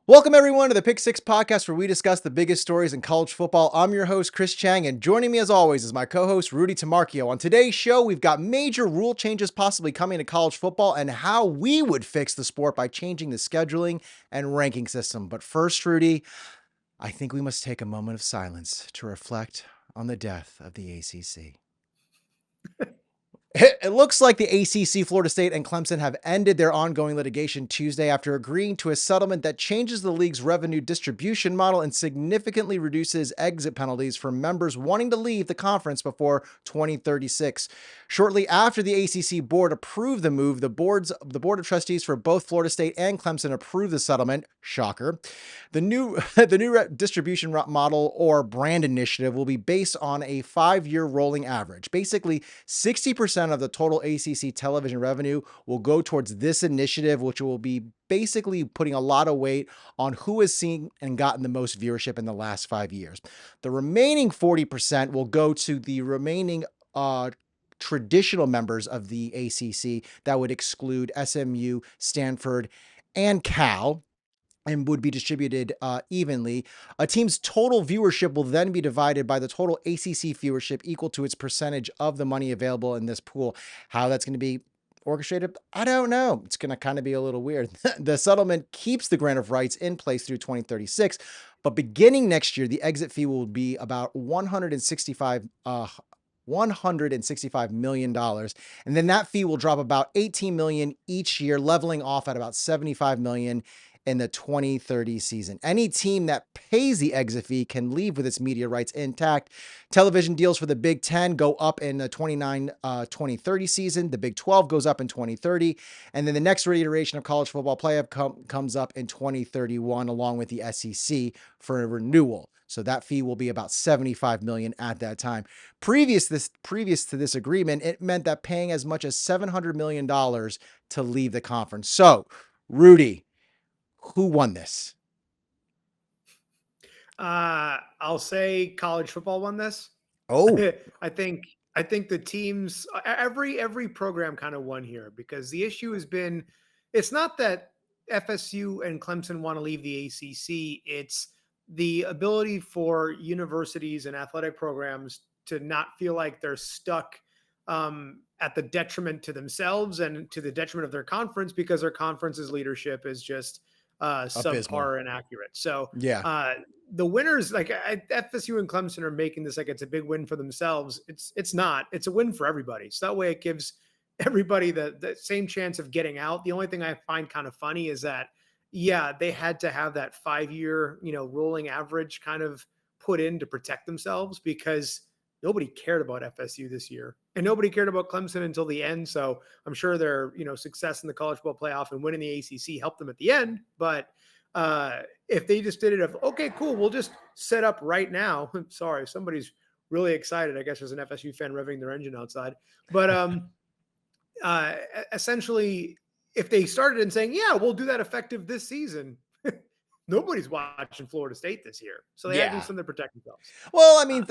Welcome, everyone, to the Pick Six podcast, where we discuss the biggest stories in college football. I'm your host, Chris Chang, and joining me, as always, is my co-host, Rudy Tamarchio. On today's show, we've got major rule changes possibly coming to college football and how we would fix the sport by changing the scheduling and ranking system. But first, Rudy, I think we must take a moment of silence to reflect on the death of the ACC. It looks like the ACC, Florida State, and Clemson have ended their ongoing litigation Tuesday after agreeing to a settlement that changes the league's revenue distribution model and significantly reduces exit penalties for members wanting to leave the conference before 2036. Shortly after the ACC board approved the move, the board of trustees for both Florida State and Clemson approved the settlement. Shocker. The new distribution model or brand initiative will be based on a 5-year rolling average. Basically, 60% of the total ACC television revenue will go towards this initiative, which will be basically putting a lot of weight on who has seen and gotten the most viewership in the last 5 years. The remaining 40% will go to the remaining traditional members of the ACC. That would exclude SMU, Stanford, and Cal, and would be distributed evenly. A team's total viewership will then be divided by the total ACC viewership equal to its percentage of the money available in this pool. How that's going to be orchestrated, I don't know. It's going to kind of be a little weird. The settlement keeps the grant of rights in place through 2036, but beginning next year, the exit fee will be about $165 million. And then that fee will drop about 18 million each year, leveling off at about 75 million in the 2030 season. Any team that pays the exit fee can leave with its media rights intact. Television deals for the Big Ten go up in the 2030 season. The Big 12 goes up in 2030. And then the next reiteration of college football playoff comes up in 2031, along with the SEC for a renewal. So that fee will be about 75 million at that time. Previous to this agreement, it meant that paying as much as $700 million to leave the conference. So, Rudy, who won this? I'll say college football won this. Oh, I think I think the teams every program kind of won here because the issue has been it's not that FSU and Clemson want to leave the ACC, it's the ability for universities and athletic programs to not feel like they're stuck at the detriment to themselves and to the detriment of their conference because their conference's leadership is just abysmal. subpar and accurate. So Yeah. the winners, like FSU and Clemson, are making this like it's a big win for themselves. It's not. It's a win for everybody. So that way, it gives everybody the same chance of getting out. The only thing I find kind of funny is that yeah, they had to have that 5-year rolling average kind of put in to protect themselves because nobody cared about FSU this year and nobody cared about Clemson until the end. So I'm sure their success in the college football playoff and winning the ACC helped them at the end, but if they just did it of okay, cool, we'll just set up right now. Sorry, somebody's really excited. I guess there's an FSU fan revving their engine outside. But essentially, if they started and saying, yeah, we'll do that effective this season, nobody's watching Florida State this year. So they had to do Yeah. something to protect themselves. Well, I mean,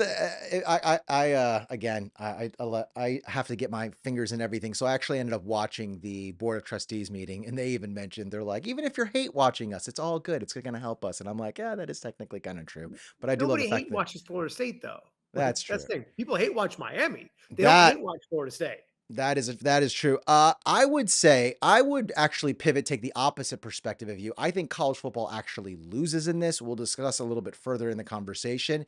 again, I have to get my fingers in everything. So I actually ended up watching the board of trustees meeting, and they even mentioned they're like, even if you hate watching us, it's all good. It's going to help us. And I'm like, yeah, that is technically kind of true. But I do love the Nobody fact hate that watches Florida State though. Like that's that's true. the thing. People hate watch Miami. They don't That hate watch Florida State. That is true. I would say I would actually take the opposite perspective of you. I think college football actually loses in this. We'll discuss a little bit further in the conversation,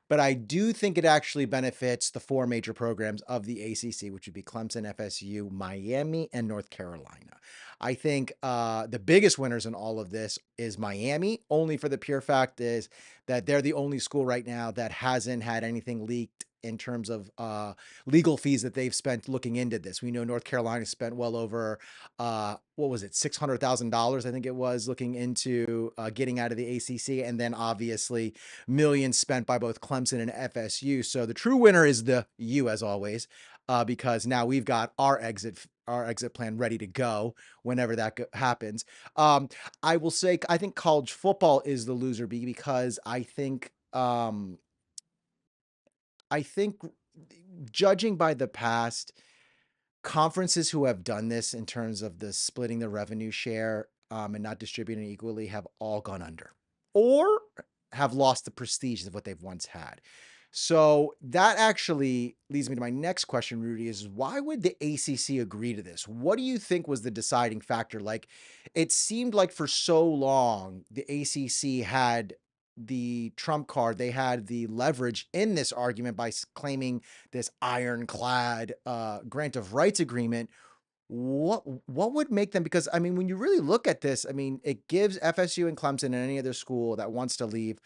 but I do think it actually benefits the 4 major programs of the ACC, which would be Clemson, FSU, Miami, and North Carolina. I think the biggest winners in all of this is Miami, only for the pure fact is that they're the only school right now that hasn't had anything leaked in terms of legal fees that they've spent looking into this. We know North Carolina spent well over, what was it, $600,000, I think it was, looking into getting out of the ACC. And then obviously millions spent by both Clemson and FSU. So the true winner is the U, as always, because now we've got our exit plan ready to go whenever that happens. I will say, I think college football is the loser because I think judging by the past, conferences who have done this in terms of the splitting the revenue share, and not distributed equally have all gone under or have lost the prestige of what they've once had. So that actually leads me to my next question, Rudy, is why would the ACC agree to this? What do you think was the deciding factor? Like, it seemed like for so long, the ACC had the trump card, they had the leverage in this argument by claiming this ironclad grant of rights agreement. What would make them, because I mean, when you really look at this, I mean, it gives FSU and Clemson and any other school that wants to leave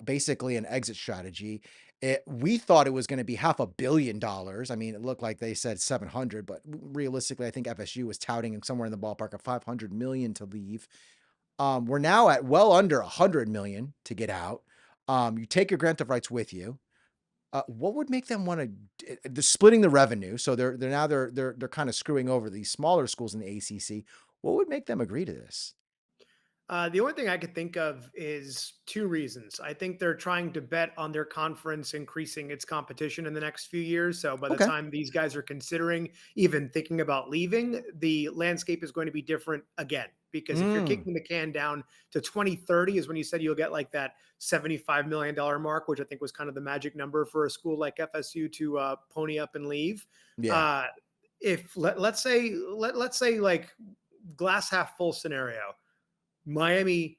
basically an exit strategy. We thought it was going to be $500 million. I mean, it looked like they said 700, but realistically, I think FSU was touting somewhere in the ballpark of 500 million to leave. We're now at well under 100 million to get out. You take your grant of rights with you. What would make them want to? They're splitting the revenue, so they're kind of screwing over these smaller schools in the ACC. What would make them agree to this? The only thing I could think of is two reasons. I think they're trying to bet on their conference increasing its competition in the next few years. So by the Okay. time these guys are considering even thinking about leaving, the landscape is going to be different again. Because if you're Mm, kicking the can down to 2030, is when you said you'll get like that $75 million mark, which I think was kind of the magic number for a school like FSU to pony up and leave. yeah. Uh, if let's say like glass half full scenario, Miami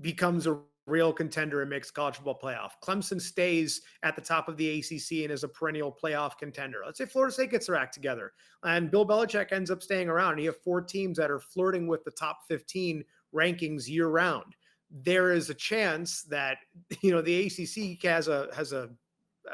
becomes a real contender and makes college football playoff. Clemson stays at the top of the ACC and is a perennial playoff contender. Let's say Florida State gets their act together and Bill Belichick ends up staying around. And you have four teams that are flirting with the top 15 rankings year round. There is a chance that the ACC has a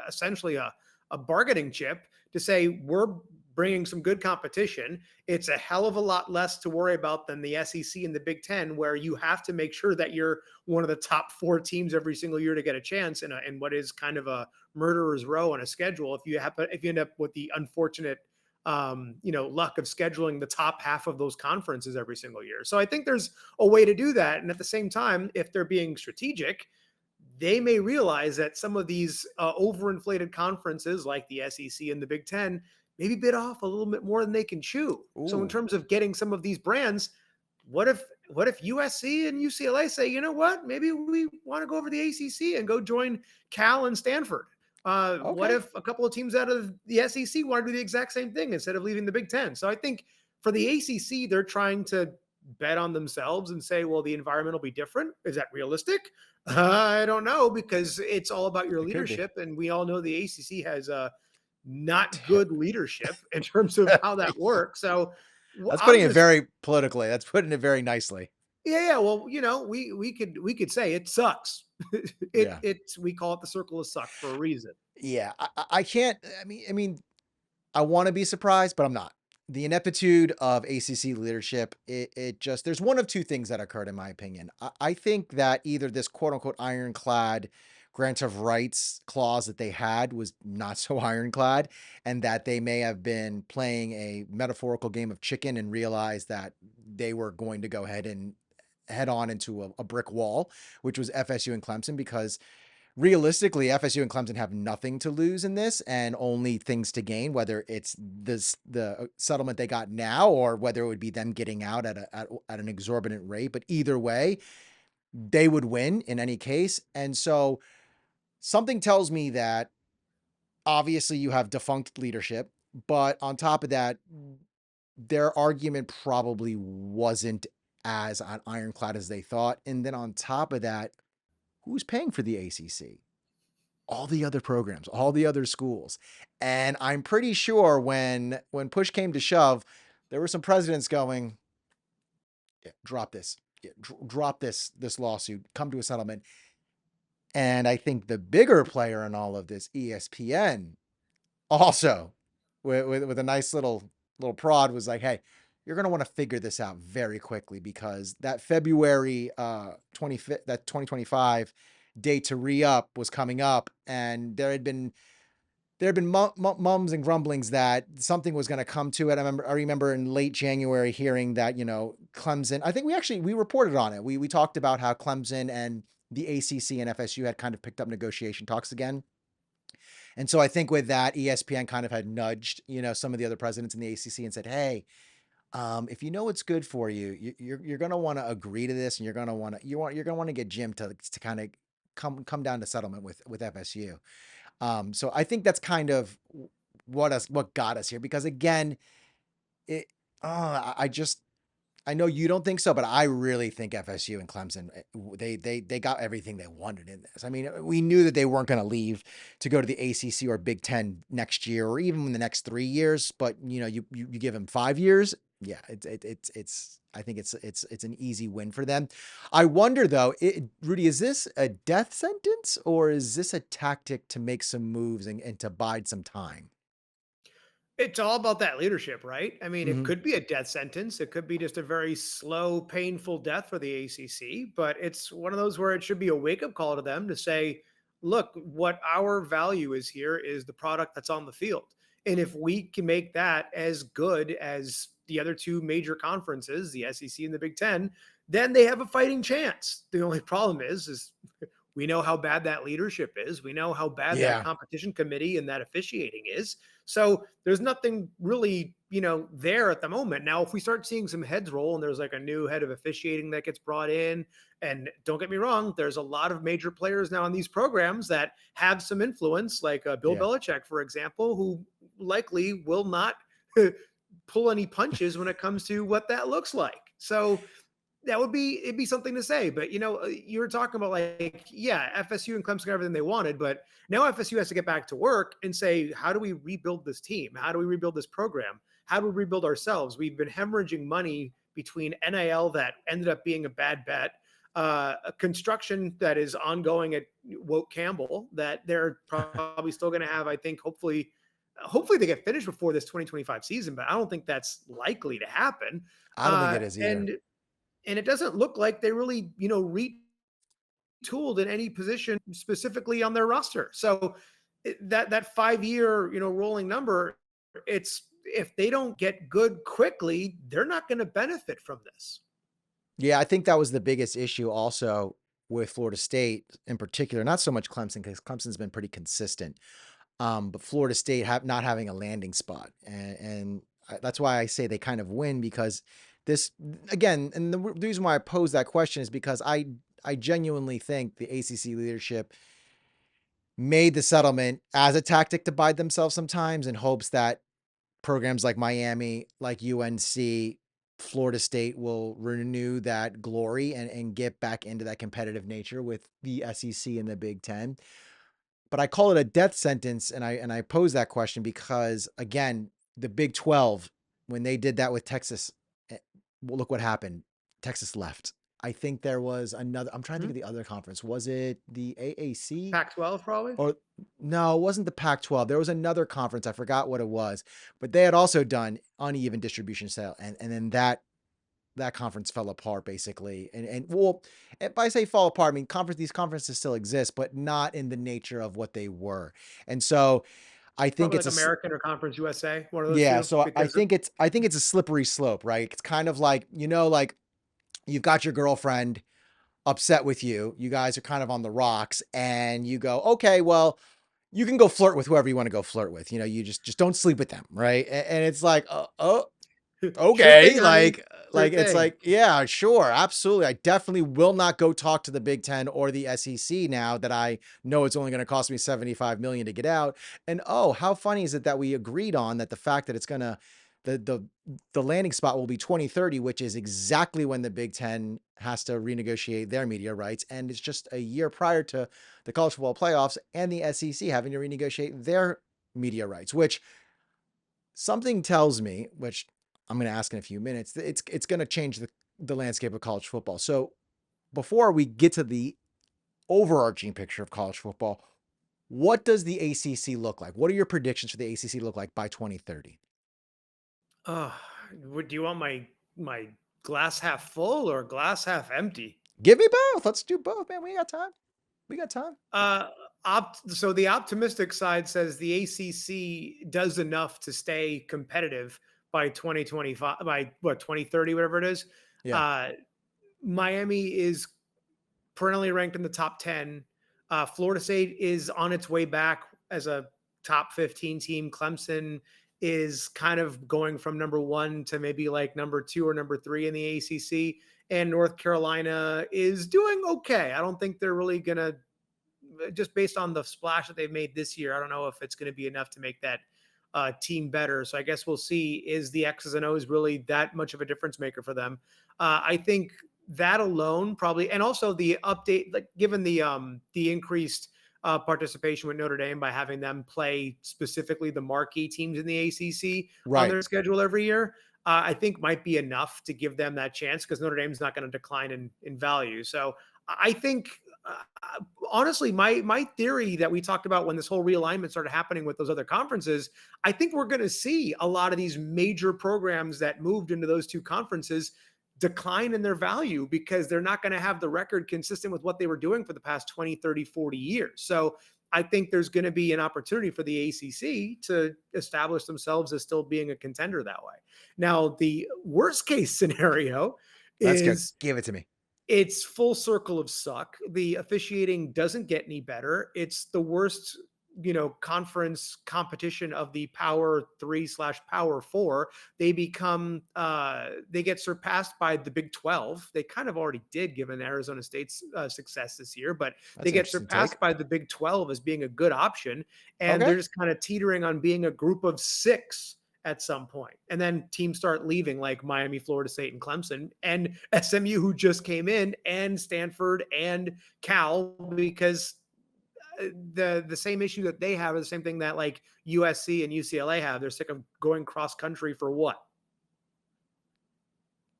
essentially a bargaining chip to say we're bringing some good competition. It's a hell of a lot less to worry about than the SEC and the Big Ten, where you have to make sure that you're one of the top four teams every single year to get a chance in what is kind of a murderer's row on a schedule. If you end up with the unfortunate luck of scheduling the top half of those conferences every single year. So I think there's a way to do that. And at the same time, if they're being strategic, they may realize that some of these overinflated conferences like the SEC and the Big Ten maybe bit off a little bit more than they can chew. So in Ooh. terms of getting some of these brands, what if USC and UCLA say, you know what, maybe we want to go over the ACC and go join Cal and Stanford? What Okay. if a couple of teams out of the SEC want to do the exact same thing instead of leaving the Big Ten? So I think for the ACC, they're trying to bet on themselves and say, well, the environment will be different. Is that realistic? I don't know, because it's all about your It could be. leadership. And we all know the ACC has not good leadership in terms of how that works. So That's I'm putting it just very politically. That's putting it very nicely. yeah. Well, we could say it sucks. Yeah. We call it the circle of suck for a reason. Yeah. I can't. I mean, I want to be surprised, but I'm not. The ineptitude of ACC leadership, it just, there's one of two things that occurred, in my opinion. I think that either this quote unquote ironclad grant of rights clause that they had was not so ironclad, and that they may have been playing a metaphorical game of chicken and realized that they were going to go ahead and head on into a brick wall, which was FSU and Clemson, because realistically, FSU and Clemson have nothing to lose in this and only things to gain, whether it's the settlement they got now or whether it would be them getting out at an exorbitant rate. But either way, they would win in any case. And so something tells me that obviously you have defunct leadership, but on top of that, their argument probably wasn't as ironclad as they thought. And then on top of that, who's paying for the ACC? All the other programs, all the other schools. And I'm pretty sure when push came to shove, there were some presidents going, yeah, drop this. Yeah, drop this lawsuit, come to a settlement. And I think the bigger player in all of this, ESPN, also with a nice little prod, was like, hey, you're going to want to figure this out very quickly, because that February 25th, that 2025 date to re-up was coming up, and there had been mums and grumblings that something was going to come to it. I remember in late January hearing that, Clemson, I think we reported on it. We talked about how Clemson and the ACC and FSU had kind of picked up negotiation talks again. And so I think with that, ESPN kind of had nudged, some of the other presidents in the ACC and said, "Hey, If you know what's good for you, you're gonna want to agree to this, and you're gonna want to get Jim to kind of come down to settlement with FSU. So I think that's kind of what got us here, because again, it I just I know you don't think so, but I really think FSU and Clemson, they got everything they wanted in this. I mean, we knew that they weren't going to leave to go to the ACC or Big Ten next year, or even in the next 3 years. But you give them 5 years, yeah, it's I think it's an easy win for them. I wonder though, Rudy, is this a death sentence, or is this a tactic to make some moves and to bide some time? It's all about that leadership, right? I mean, it Hmm. could be a death sentence. It could be just a very slow, painful death for the ACC, but it's one of those where it should be a wake up call to them to say, look, what our value is here is the product that's on the field. And if we can make that as good as the other two major conferences, the SEC and the Big Ten, then they have a fighting chance. The only problem is we know how bad that leadership is. We know how bad that Yeah. competition committee and that officiating is. So there's nothing really, there at the moment. Now, if we start seeing some heads roll and there's like a new head of officiating that gets brought in, and don't get me wrong, there's a lot of major players now in these programs that have some influence, like Bill Yeah. Belichick, for example, who likely will not pull any punches when it comes to what that looks like. So it'd be something to say. But you were talking about, like, yeah, FSU and Clemson got everything they wanted, but now FSU has to get back to work and say, how do we rebuild this team? How do we rebuild this program? How do we rebuild ourselves? We've been hemorrhaging money between NIL that ended up being a bad bet, a construction that is ongoing at Woke Campbell that they're probably still going to have. I think hopefully they get finished before this 2025 season, but I don't think that's likely to happen. I don't think Uh, it is either. and it doesn't look like they really, retooled in any position specifically on their roster. So that 5 year, rolling number, it's if they don't get good quickly, they're not going to benefit from this. Yeah, I think that was the biggest issue also with Florida State in particular. Not so much Clemson, because Clemson's been pretty consistent, but Florida State not having a landing spot, and that's why I say they kind of win, because this again, and the reason why I pose that question is because I genuinely think the ACC leadership made the settlement as a tactic to bide themselves sometimes, in hopes that programs like Miami, like UNC, Florida State will renew that glory and get back into that competitive nature with the SEC and the Big Ten. But I call it a death sentence, and I pose that question because, again, the Big 12, when they did that with Texas, well, look what happened. Texas left. I think there was another. I'm trying to think of Hmm? the other conference. Was it the AAC? Pac-12 probably. Or no, it wasn't the Pac-12. There was another conference. I forgot what it was, but they had also done uneven distribution sale, and then that conference fell apart basically. And well, if I say fall apart, I mean these conferences still exist, but not in the nature of what they were. And so I think Probably it's like American or Conference USA, one of those yeah. two, So I because think it's a slippery slope, right? It's kind of like, like you've got your girlfriend upset with you. You guys are kind of on the rocks, and you go, okay, well, you can go flirt with whoever you want to go flirt with. You just don't sleep with them, right? And it's like, oh, sure thing, okay, honey, sure it's thing. like, yeah, sure, absolutely. I definitely will not go talk to the Big Ten or the SEC now that I know it's only going to cost me 75 million to get out. And oh, how funny is it that we agreed on that, the fact that it's gonna the landing spot will be 2030, which is exactly when the Big Ten has to renegotiate their media rights, and it's just a year prior to the college football playoffs and the SEC having to renegotiate their media rights, which something tells me, which I'm going to ask in a few minutes, that it's going to change the landscape of college football. So before we get to the overarching picture of college football, what does the ACC look like? What are your predictions for the ACC look like by 2030? Uh, do you want my glass half full or glass half empty? Give me both. Let's do both, man. We got time. We got time. Uh, so the optimistic side says the ACC does enough to stay competitive by 2025, by what, 2030, whatever it is. Yeah. Uh, Miami is perennially ranked in the top 10. Florida State is on its way back as a top 15 team. Clemson is kind of going from number one to maybe like number two or number three in the ACC. And North Carolina is doing okay. I don't think they're really going to, just based on the splash that they've made this year, I don't know if it's going to be enough to make that team better. So I guess we'll see. Is the X's and O's really that much of a difference maker for them? I think that alone probably, and also the update, like given the increased participation with Notre Dame by having them play specifically the marquee teams in the ACC on Right. their schedule every year. I think might be enough to give them that chance because Notre Dame's not going to decline in value. So I think honestly, my theory that we talked about when this whole realignment started happening with those other conferences, I think we're going to see a lot of these major programs that moved into those two conferences decline in their value because they're not going to have the record consistent with what they were doing for the past 20, 30, 40 years. So I think there's going to be an opportunity for the ACC to establish themselves as still being a contender that way. Now, the worst case scenario Let's go. is Give it to me. it's full circle of suck. The officiating doesn't get any better. It's the worst, conference competition of the Power Three slash Power Four. They get surpassed by the Big 12. They kind of already did, given Arizona State's success this year, but they That's an get interesting take. surpassed by the Big 12 as being a good option, and Okay. they're just kind of teetering on being a group of six at some point. And then teams start leaving like Miami, Florida State, and Clemson, and SMU, who just came in, and Stanford and Cal, because the same issue that they have is the same thing that like USC and UCLA have. They're sick of going cross country for what?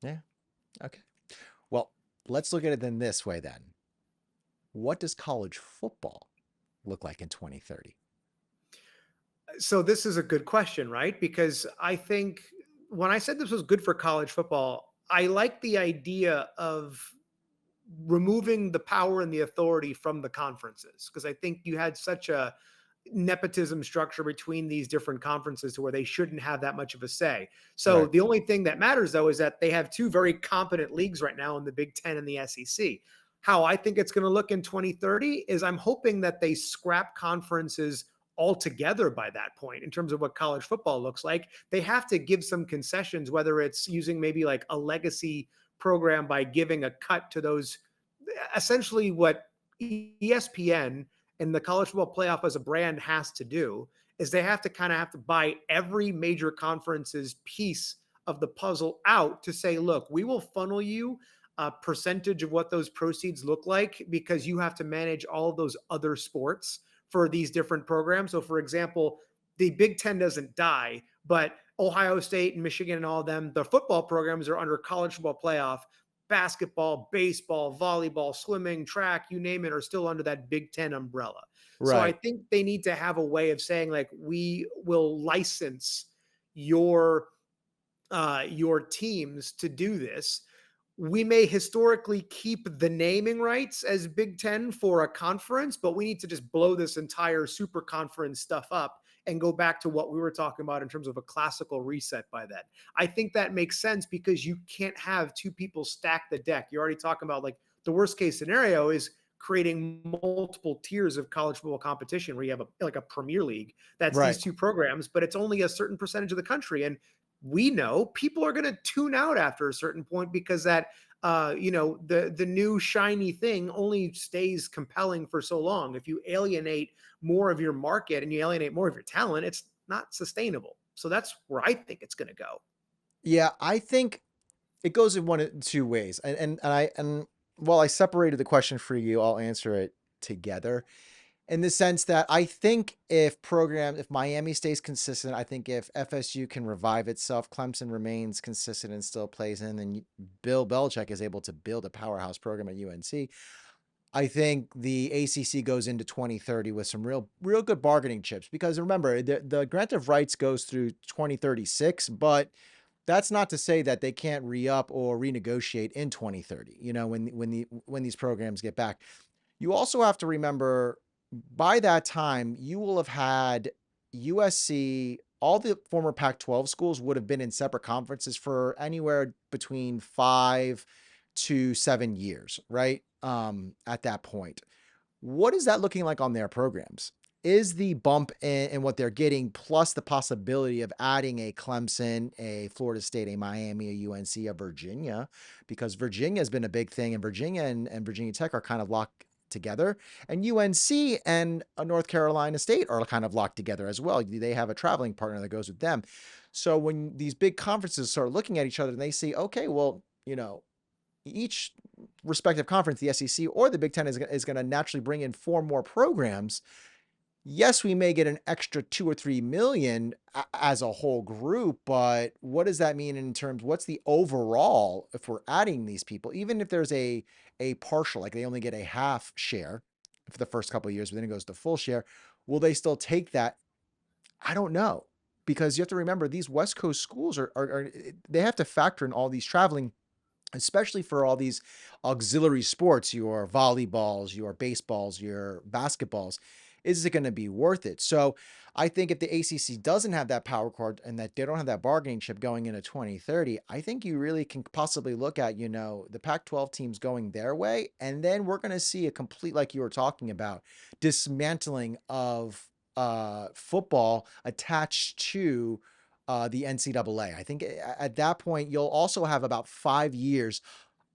Yeah. Okay. Well, let's look at it then this way then. What does college football look like in 2030? So this is a good question, right? Because I think when I said this was good for college football, I like the idea of removing the power and the authority from the conferences because I think you had such a nepotism structure between these different conferences to where they shouldn't have that much of a say. So Right. the only thing that matters though is that they have two very competent leagues right now in the Big 10 and the SEC. How I think it's going to look in 2030 is I'm hoping that they scrap conferences altogether by that point in terms of what college football looks like. They have to give some concessions, whether it's using maybe like a legacy program by giving a cut to those, essentially what ESPN and the college football playoff as a brand has to do is they have to buy every major conference's piece of the puzzle out to say, look, we will funnel you a percentage of what those proceeds look like because you have to manage all of those other sports for these different programs. So, for example, the Big Ten doesn't die, but Ohio State and Michigan and all of them, the football programs are under college football playoff. Basketball, baseball, volleyball, swimming, track, you name it, are still under that Big Ten umbrella. So I Right. think they need to have a way of saying, like, we will license your your teams to do this. We may historically keep the naming rights as Big Ten for a conference, but we need to just blow this entire super conference stuff up and go back to what we were talking about in terms of a classical reset by then. I think that makes sense because you can't have two people stack the deck. You're already talking about like the worst case scenario is creating multiple tiers of college football competition where you have like a premier league that's Right. these two programs, but it's only a certain percentage of the country. And we know people are going to tune out after a certain point because that the new shiny thing only stays compelling for so long. If you alienate more of your market and you alienate more of your talent, it's not sustainable. So that's where I think it's going to go. Yeah, I think it goes in one of two ways. And while I separated the question for you, I'll answer it together in the sense that I think if Miami stays consistent, I think if FSU can revive itself, Clemson remains consistent and still plays in, then Bill Belichick is able to build a powerhouse program at UNC. I think the ACC goes into 2030 with some real good bargaining chips because remember the grant of rights goes through 2036, but that's not to say that they can't re-up or renegotiate in 2030. When these programs get back. You also have to remember by that time, you will have had USC, all the former Pac 12 schools would have been in separate conferences for anywhere between 5 to 7 years, right? At that point. What is that looking like on their programs? is the bump in what they're getting, plus the possibility of adding a Clemson, a Florida State, a Miami, a UNC, a Virginia, because Virginia has been a big thing, and Virginia and Virginia Tech are kind of locked together, and UNC and North Carolina State are kind of locked together as well. They have a traveling partner that goes with them. So when these big conferences start looking at each other and they see, okay, well, each respective conference, the SEC or the Big Ten, is going to naturally bring in 4 more programs. Yes, we may get an extra 2 or 3 million as a whole group, but what does that mean in terms? What's the overall if we're adding these people? Even if there's a partial, like they only get a half share for the first couple of years, but then it goes to full share. Will they still take that? I don't know, because you have to remember these West Coast schools are they have to factor in all these traveling, especially for all these auxiliary sports, your volleyballs, your baseballs, your basketballs. Is it going to be worth it? So I think if the ACC doesn't have that power card and that they don't have that bargaining chip going into 2030, I think you really can possibly look at, the Pac 12 teams going their way. And then we're going to see a complete, like you were talking about, dismantling of football attached to the NCAA. I think at that point, you'll also have about 5 years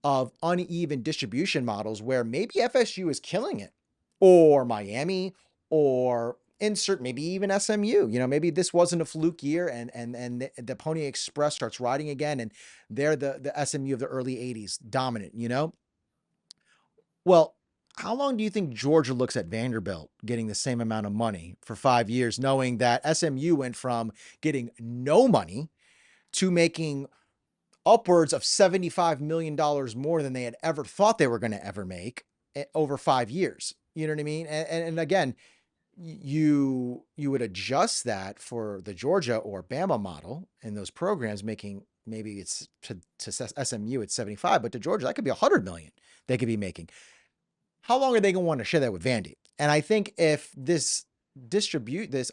of uneven distribution models where maybe FSU is killing it, or Miami, or insert maybe even SMU. Maybe this wasn't a fluke year, and the Pony Express starts riding again, and they're the SMU of the early '80s, dominant. Well, how long do you think Georgia looks at Vanderbilt getting the same amount of money for 5 years, knowing that SMU went from getting no money to making upwards of $75 million more than they had ever thought they were going to ever make over 5 years? You know what I mean? And again, you would adjust that for the Georgia or Bama model in those programs, making maybe it's to SMU it's 75, but to Georgia that could be 100 million they could be making. How long are they going to want to share that with Vandy? And I think if this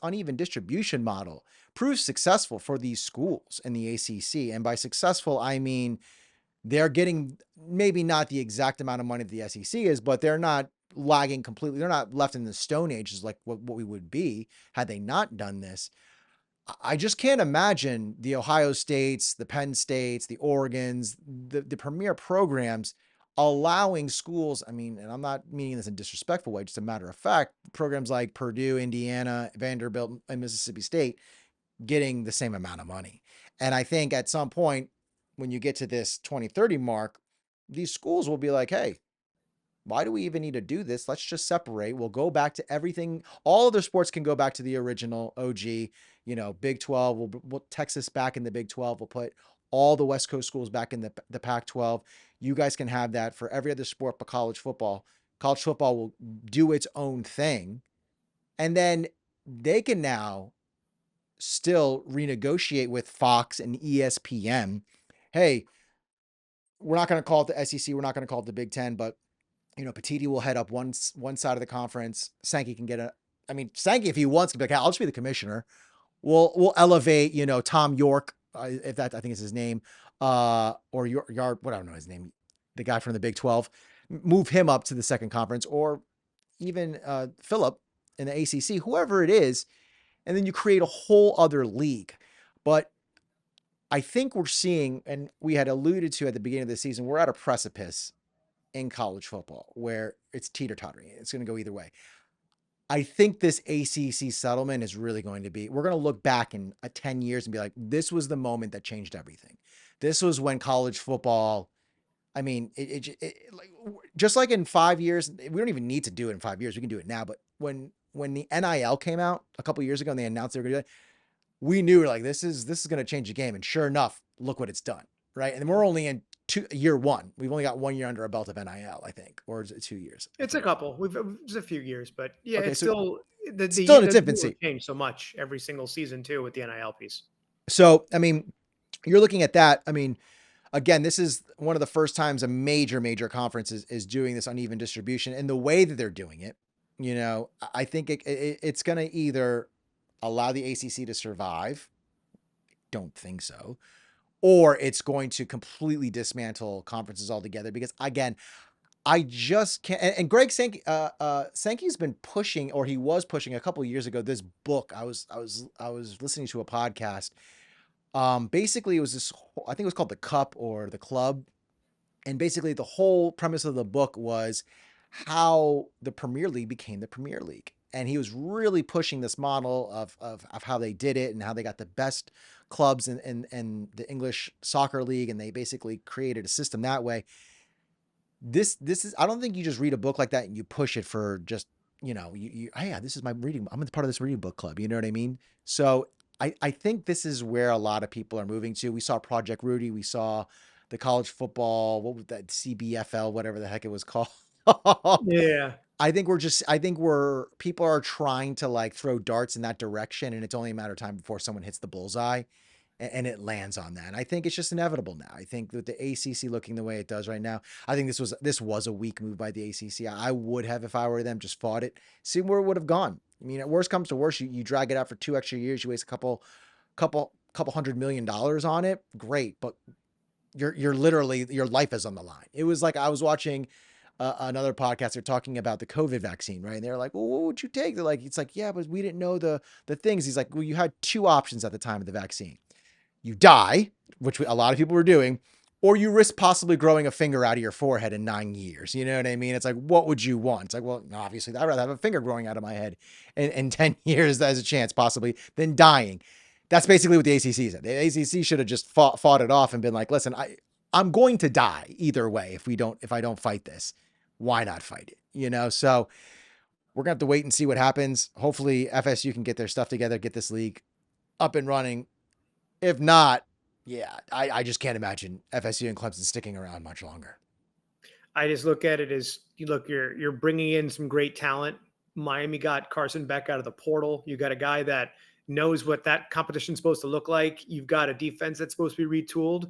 uneven distribution model proves successful for these schools in the ACC, and by successful I mean they're getting maybe not the exact amount of money that the SEC is, but they're not lagging completely. They're not left in the Stone Ages like what we would be had they not done this. I just can't imagine the Ohio States, the Penn States, the Oregons, the premier programs allowing schools. I mean, and I'm not meaning this in a disrespectful way, just a matter of fact, programs like Purdue, Indiana, Vanderbilt, and Mississippi State getting the same amount of money. And I think at some point, when you get to this 2030 mark, these schools will be like, hey, why do we even need to do this? Let's just separate. We'll go back to everything. All other sports can go back to the original OG, Big 12. We'll Texas back in the Big 12. We'll put all the West Coast schools back in the Pac 12. You guys can have that for every other sport but college football. College football will do its own thing. And then they can now still renegotiate with Fox and ESPN. Hey, we're not going to call it the SEC. We're not going to call it the Big Ten, but Petiti will head up one side of the conference. Sankey can get Sankey, if he wants, can be like, hey, I'll just be the commissioner. We'll elevate, Tom York, if that I think is his name, or Yard, what I don't know his name, the guy from the Big 12, move him up to the second conference, or even Phillip in the ACC, whoever it is, and then you create a whole other league. But I think we're seeing, and we had alluded to at the beginning of the season, we're at a precipice in college football where it's teeter-tottering. It's going to go either way. I think this ACC settlement is really going to be, we're going to look back in 10 years and be like, this was the moment that changed everything. This was when college football, I mean, like, just like in 5 years, we don't even need to do it in 5 years. We can do it now. But when the NIL came out a couple years ago and they announced they were going to do it, we knew like, this is going to change the game. And sure enough, look what it's done. Right. And we're only in year one. We've only got 1 year under our belt of NIL, I think, or is it 2 years? It's a couple. It's a few years, but yeah, Okay. it's So still still in its the rule infancy. changed so much every single season too with the NIL piece. So, I mean, you're looking at that. I mean, again, this is one of the first times a major conference is doing this uneven distribution, and the way that they're doing it, I think it's going to either allow the ACC to survive. Don't think so. Or it's going to completely dismantle conferences altogether, because again, I just can't. And Greg Sankey's been pushing, or he was pushing a couple of years ago, this book. I was listening to a podcast. Basically, it was this. I think it was called The Cup or The Club, and basically the whole premise of the book was how the Premier League became the Premier League. And he was really pushing this model of how they did it and how they got the best clubs in the English soccer league, and they basically created a system that way. This is, I don't think you just read a book like that and you push it for just, oh yeah, this is my reading. I'm part of this reading book club. You know what I mean? So I think this is where a lot of people are moving to. We saw Project Rudy. We saw the college football, what was that, CBFL, whatever the heck it was called. Yeah. I think we're people are trying to like throw darts in that direction, and it's only a matter of time before someone hits the bullseye and it lands on that. And I think it's just inevitable now. I think with the ACC looking the way it does right now, I think this was a weak move by the ACC. I would have, if I were them, just fought it, see where it would have gone. I mean, at worst comes to worst, you drag it out for 2 extra years, you waste a couple $100 million on it. Great, but you're literally, your life is on the line. It was like I was watching another podcast. They're talking about the COVID vaccine, right? And they're like, "Well, what would you take?" They're like, "It's like, yeah, but we didn't know the things." He's like, "Well, you had two options at the time of the vaccine: you die, which a lot of people were doing, or you risk possibly growing a finger out of your forehead in 9 years." You know what I mean? It's like, what would you want? It's like, well, obviously, I'd rather have a finger growing out of my head in 10 years as a chance, possibly, than dying. That's basically what the ACC said. The ACC should have just fought it off and been like, listen, I'm going to die either way if I don't fight this. Why not fight it? So we're gonna have to wait and see what happens. Hopefully FSU can get their stuff together, get this league up and running. If not, yeah, I just can't imagine FSU and Clemson sticking around much longer. I just look at it as, you look, you're bringing in some great talent. Miami got Carson Beck out of the portal. You got a guy that knows what that competition's supposed to look like. You've got a defense that's supposed to be retooled.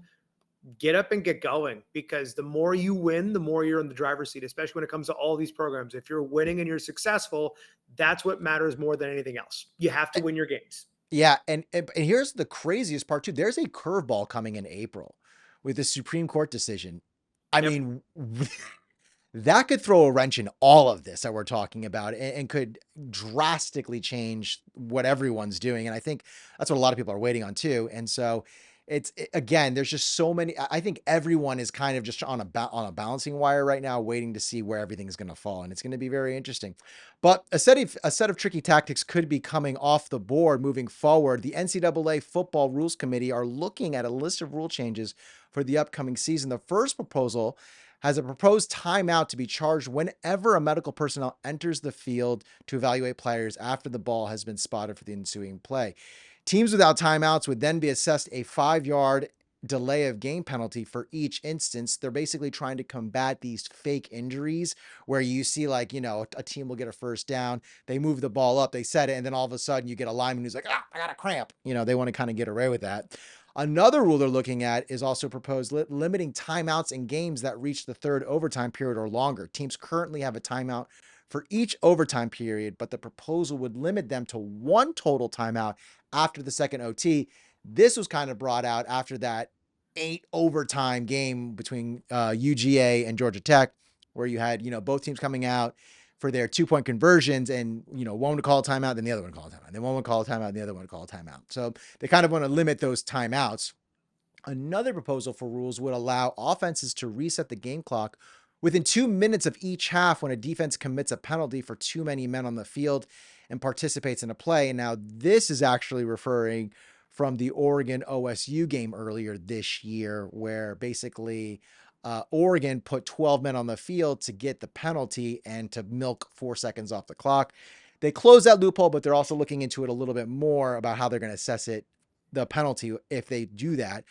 Get up and get going, because the more you win, the more you're in the driver's seat, especially when it comes to all these programs. If you're winning and you're successful, that's what matters more than anything else. You have to win your games. Yeah, and here's the craziest part too. There's a curveball coming in April with the Supreme Court decision. I Yep. mean, that could throw a wrench in all of this that we're talking about, and could drastically change what everyone's doing. And I think that's what a lot of people are waiting on too. And so again, there's just so many. I think everyone is kind of just on a balancing wire right now, waiting to see where everything is going to fall, and it's going to be very interesting. But a set of tricky tactics could be coming off the board moving forward. The NCAA Football Rules Committee are looking at a list of rule changes for the upcoming season. The first proposal has a proposed timeout to be charged whenever a medical personnel enters the field to evaluate players after the ball has been spotted for the ensuing play. Teams without timeouts would then be assessed a 5-yard delay of game penalty for each instance. They're basically trying to combat these fake injuries where you see, like, a team will get a first down, they move the ball up, they set it, and then all of a sudden you get a lineman who's like, I got a cramp. They want to kind of get away with that. Another rule they're looking at is also proposed limiting timeouts in games that reach the third overtime period or longer. Teams currently have a timeout for each overtime period, but the proposal would limit them to one total timeout after the second OT. This was kind of brought out after that 8 overtime game between UGA and Georgia Tech, where you had, both teams coming out for their 2-point conversions, and, one would call a timeout, then the other one would call a timeout, then one would call a timeout, and the other one would call a timeout. So they kind of want to limit those timeouts. Another proposal for rules would allow offenses to reset the game clock within 2 minutes of each half when a defense commits a penalty for too many men on the field and participates in a play. Now, this is actually referring from the Oregon OSU game earlier this year, where basically Oregon put 12 men on the field to get the penalty and to milk 4 seconds off the clock. They closed that loophole, but they're also looking into it a little bit more about how they're going to assess the penalty, if they do that.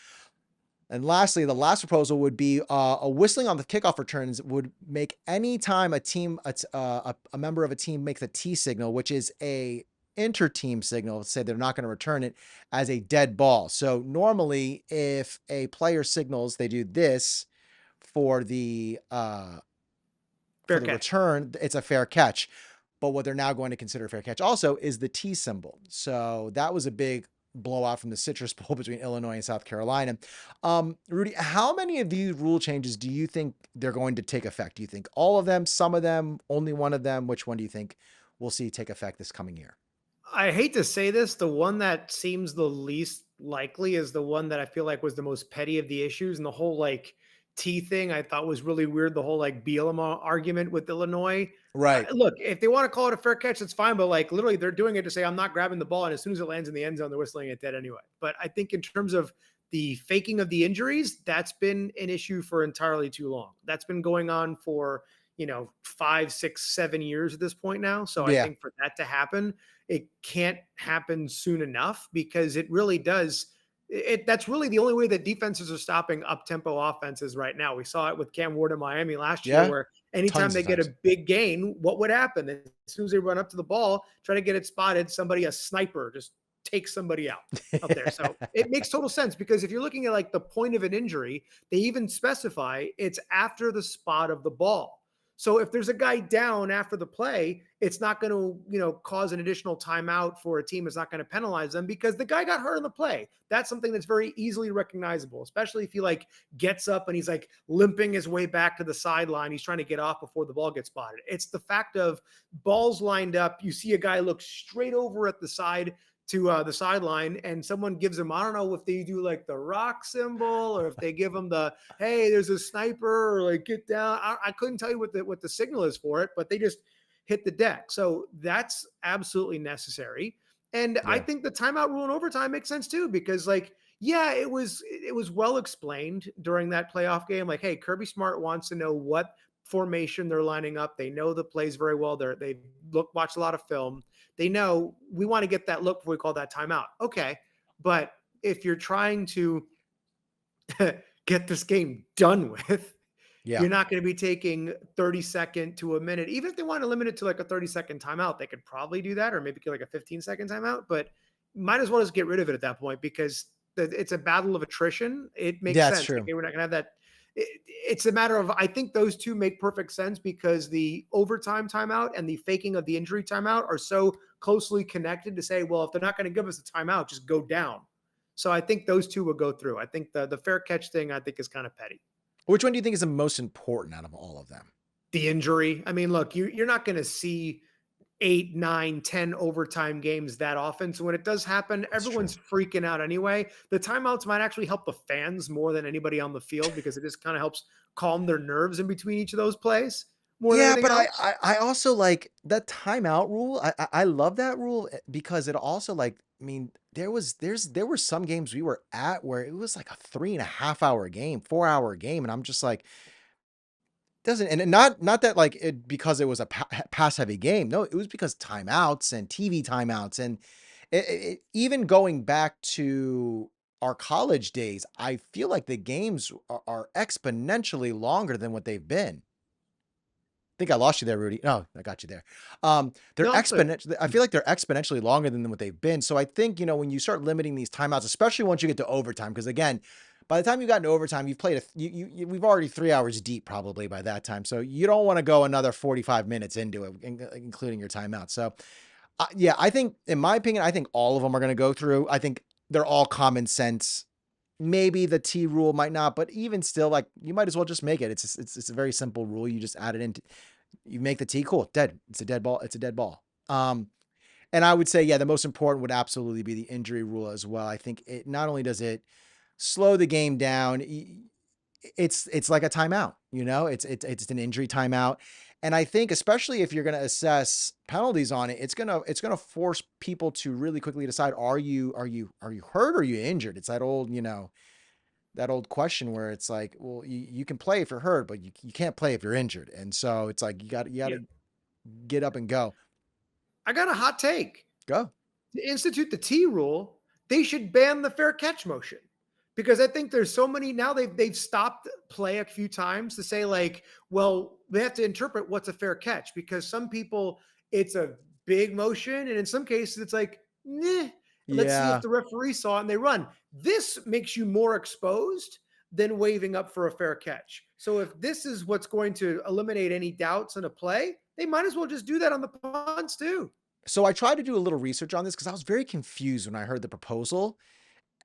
And lastly, the last proposal would be a whistling on the kickoff returns would make any time a member of a team makes a T signal, which is a inter-team signal, say they're not going to return it, as a dead ball. So normally, if a player signals, they do this for the Fair catch. return, it's a fair catch. But what they're now going to consider a fair catch also is the T symbol. So that was a big blowout from the Citrus Bowl between Illinois and South Carolina. Rudy, how many of these rule changes do you think they're going to take effect? Do you think all of them, some of them, only one of them? Which one do you think we'll see take effect this coming year? I hate to say this, the one that seems the least likely is the one that I feel like was the most petty of the issues. And the whole like T thing I thought was really weird. The whole like Bielema argument with Illinois. Right. Look, if they want to call it a fair catch, that's fine. But like literally, they're doing it to say, I'm not grabbing the ball. And as soon as it lands in the end zone, they're whistling it dead anyway. But I think in terms of the faking of the injuries, that's been an issue for entirely too long. That's been going on for, 5, 6, 7 years at this point now. So I Yeah. think for that to happen, it can't happen soon enough because it really does. That's really the only way that defenses are stopping up tempo offenses right now. We saw it with Cam Ward in Miami last year, Yeah. where anytime Tons they of get times. a big gain, what would happen? As soon as they run up to the ball, try to get it spotted, somebody, a sniper, just takes somebody out there. So it makes total sense because if you're looking at like the point of an injury, they even specify it's after the spot of the ball. So if there's a guy down after the play, it's not going to, cause an additional timeout for a team. It's not going to penalize them because the guy got hurt in the play. That's something that's very easily recognizable, especially if he like gets up and he's like limping his way back to the sideline. He's trying to get off before the ball gets spotted. It's the fact of balls lined up. You see a guy look straight over at the side to the sideline, and someone gives him, I don't know if they do like the rock symbol or if they give him the, hey, there's a sniper, or like get down. I couldn't tell you what the signal is for it, but they just hit the deck. So that's absolutely necessary. And I Yeah. think the timeout rule in overtime makes sense too, because like, yeah, it was well explained during that playoff game. Like, hey, Kirby Smart wants to know what formation they're lining up. They know the plays very well. They watch a lot of film. They know we want to get that look before we call that timeout. Okay. But if you're trying to get this game done with, Yeah. you're not going to be taking 30-second to a minute. Even if they want to limit it to like a 30-second timeout, they could probably do that, or maybe get like a 15-second timeout, but might as well just get rid of it at that point because it's a battle of attrition. It makes That's sense. true. Okay, we're not going to have that. It's a matter of, I think those two make perfect sense because the overtime timeout and the faking of the injury timeout are so closely connected to say, well, if they're not going to give us a timeout, just go down. So I think those two will go through. I think the fair catch thing, I think, is kind of petty. Which one do you think is the most important out of all of them? The injury. I mean, look, you're not going to see 8, 9, 10 overtime games that often. So when it does happen, That's true. everyone's freaking out anyway. The timeouts might actually help the fans more than anybody on the field because it just kind of helps calm their nerves in between each of those plays more than Yeah, anything but I, else. I I also like that timeout rule. I love that rule because it also like I mean there were some games we were at where it was like a 3.5 hour game, 4 hour game, and I'm just like doesn't and not that like it because it was a pass heavy game. No, it was because timeouts and TV timeouts and even going back to our college days, I feel like the games are exponentially longer than what they've been. Think I lost you there, Rudy. No, I got you there. They're No, I'm still. exponential. I feel like they're exponentially longer than what they've been. So I think, when you start limiting these timeouts, especially once you get to overtime, because again, by the time you got into overtime, you've played we've already 3 hours deep probably by that time. So you don't want to go another 45 minutes into it, including your timeout. So yeah, I think, in my opinion, I think all of them are going to go through. I think they're all common sense. Maybe the T rule might not, but even still, like you might as well just make it. It's a very simple rule. You just add it in. You make the T, cool, dead. It's a dead ball. It's a dead ball. And I would say, yeah, the most important would absolutely be the injury rule as well. I think it not only does it slow the game down, it's like a timeout. It's an injury timeout, and I think especially if you're going to assess penalties on it, it's gonna force people to really quickly decide: are you hurt or are you injured? It's that old question where it's like, well, you can play if you're hurt, but you can't play if you're injured, and so it's like you got Yeah. to get up and go. I got a hot take. Go. To institute the T rule, they should ban the fair catch motion because I think there's so many now they've stopped play a few times to say like, well, they have to interpret what's a fair catch because some people it's a big motion and in some cases it's like, let's see if Yeah. the referee saw it and they run. This makes you more exposed than waving up for a fair catch. So if this is what's going to eliminate any doubts in a play, they might as well just do that on the punts too. So I tried to do a little research on this because I was very confused when I heard the proposal.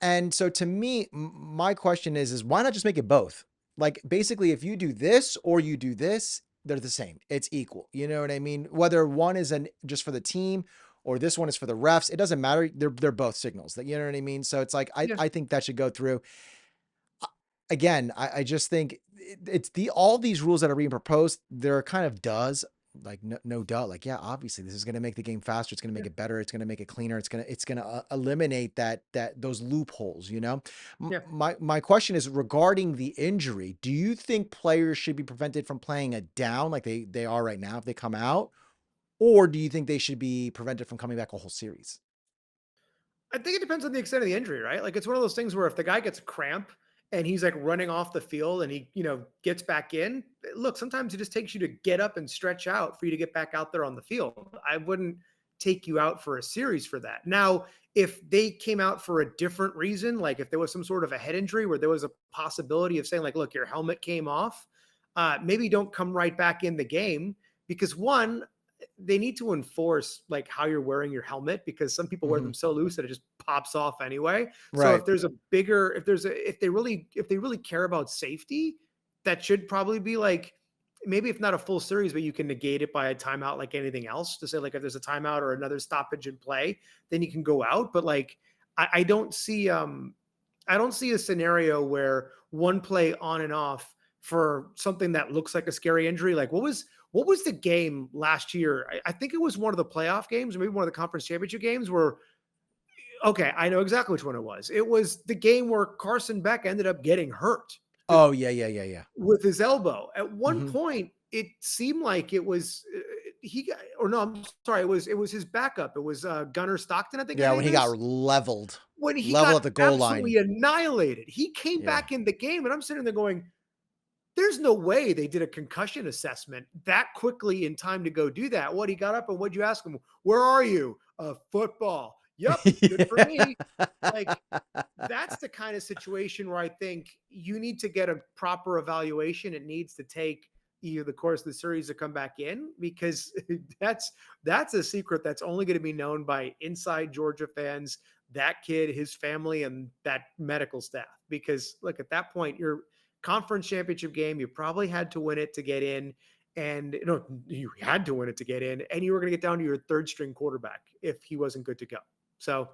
And so to me, my question is why not just make it both? Like basically, if you do this or you do this, they're the same. It's equal. You know what I mean? Whether one is an just for the team or this one is for the refs, it doesn't matter. They're both signals. That you know what I mean? So it's like Yeah, I think that should go through. Again, I just think it's the all these rules that are being proposed, they're kind of does like no duh. Like, yeah, obviously this is going to make the game faster. It's going to make yeah, it better. It's going to make it cleaner. It's going to eliminate that those loopholes. You know, yeah. my question is regarding the injury. Do you think players should be prevented from playing a down like they are right now if they come out, or do you think they should be prevented from coming back a whole series? I think it depends on the extent of the injury, right? Like it's one of those things where if the guy gets a cramp and he's like running off the field and he, gets back in, look, sometimes it just takes you to get up and stretch out for you to get back out there on the field. I wouldn't take you out for a series for that. Now, if they came out for a different reason, like if there was some sort of a head injury where there was a possibility of saying, like, look, your helmet came off, maybe don't come right back in the game because one, they need to enforce like how you're wearing your helmet because some people wear Hmm. them so loose that it just pops off anyway. So Right. if there's a bigger, if they really care about safety, that should probably be like maybe if not a full series, but you can negate it by a timeout like anything else to say like if there's a timeout or another stoppage in play, then you can go out. But like I don't see I don't see a scenario where one play on and off for something that looks like a scary injury. Like what was the game last year? I think it was one of the playoff games, or maybe one of the conference championship games where okay, I know exactly which one it was. It was the game where Carson Beck ended up getting hurt Oh yeah, yeah, yeah, yeah. with his elbow. At one Hmm. point, it seemed like it was he got, or no, I'm sorry, it was his backup. It was Gunnar Stockton, I think his Yeah, when name he got is. leveled, When he level got at the goal line. absolutely annihilated, he came Yeah. back in the game, and I'm sitting there going, there's no way they did a concussion assessment that quickly in time to go do that. What he got up and what'd you ask him? Where are you? Football. Yep, good for me. Like that's the kind of situation where I think you need to get a proper evaluation. It needs to take either the course of the series to come back in because that's a secret that's only going to be known by inside Georgia fans, that kid, his family, and that medical staff. Because look, at that point, you're conference championship game. You probably had to win it to get in. And you had to win it to get in, and you were going to get down to your third string quarterback if he wasn't good to go. So,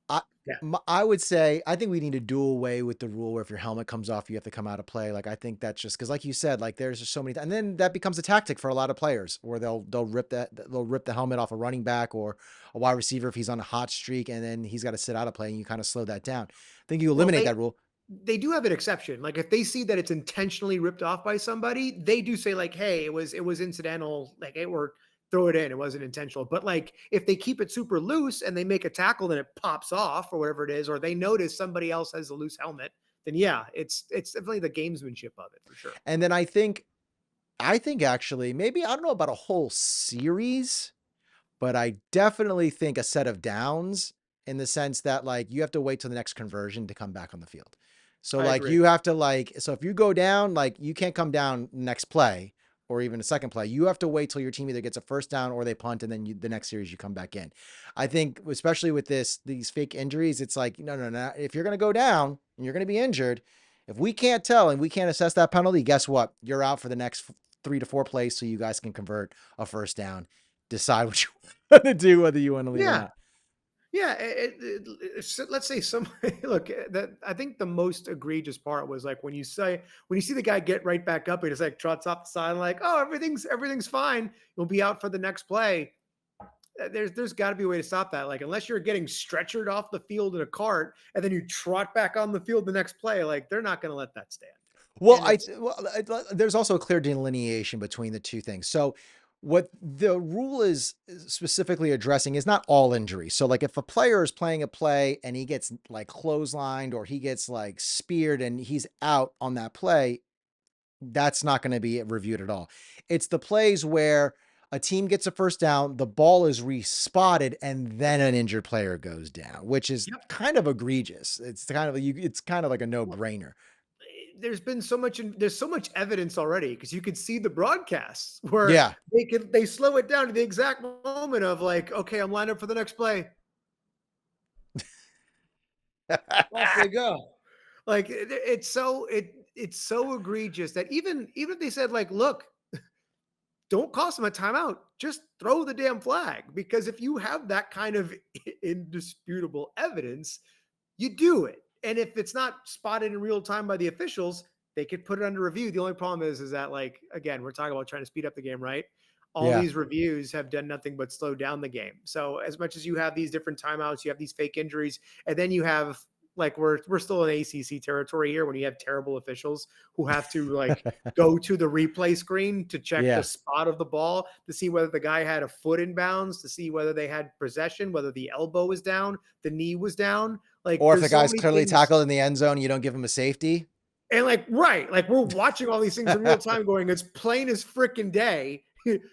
I yeah. I would say I think we need to do away with the rule where if your helmet comes off, you have to come out of play. Like I think that's just because, like you said, like there's just so many, and then that becomes a tactic for a lot of players where they'll rip the helmet off a running back or a wide receiver if he's on a hot streak, and then he's got to sit out of play, and you kind of slow that down. I think you Well, eliminate that rule. they do have an exception. Like if they see that it's intentionally ripped off by somebody, they do say like, "Hey, it was incidental. Like it or throw it in. It wasn't intentional." But like if they keep it super loose and they make a tackle and it pops off or whatever it is, or they notice somebody else has a loose helmet, then yeah, it's definitely the gamesmanship of it for sure. And then I think actually maybe I don't know about a whole series, but I definitely think a set of downs in the sense that like you have to wait till the next conversion to come back on the field. So I like agree. you have to like so if you go down, like you can't come down next play or even a second play. You have to wait till your team either gets a first down or they punt and then the next series you come back in. I think especially with these fake injuries, it's like no, no, no. If you're going to go down and you're going to be injured, if we can't tell and we can't assess that penalty, guess what? You're out for the next 3 to 4 plays so you guys can convert a first down. Decide what you want to do, whether you want to leave or Yeah. not. Yeah, let's say some look that I think the most egregious part was like when you see the guy get right back up and it's like trots off the side like oh everything's fine, you'll be out for the next play. There's got to be a way to stop that. Like unless you're getting stretchered off the field in a cart and then you trot back on the field the next play, like they're not going to let that stand. Well, And it's there's also a clear delineation between the two things. So, what the rule is specifically addressing is not all injuries. So, like if a player is playing a play and he gets like clotheslined or he gets like speared and he's out on that play, that's not going to be reviewed at all. It's the plays where a team gets a first down, the ball is respotted, and then an injured player goes down, which is yep. kind of egregious. It's kind of like a no brainer. there's so much evidence already because you could see the broadcasts where Yeah. they slow it down to the exact moment of like, okay, I'm lined up for the next play. Off they go. Like it's so egregious that even if they said like, look, don't cost them a timeout, just throw the damn flag because if you have that kind of indisputable evidence, you do it. And if it's not spotted in real time by the officials, they could put it under review. The only problem is that like again, we're talking about trying to speed up the game, right? All Yeah. these reviews have done nothing but slow down the game. So as much as you have these different timeouts, you have these fake injuries, and then you have like we're still in ACC territory here when you have terrible officials who have to like go to the replay screen to check the Yeah. spot of the ball to see whether the guy had a foot in bounds, to see whether they had possession, whether the elbow was down, the knee was down. Like Or if the there's so guy's many clearly things. tackled in the end zone, you don't give him a safety. And like, right, like we're watching all these things in real time going, it's plain as freaking day.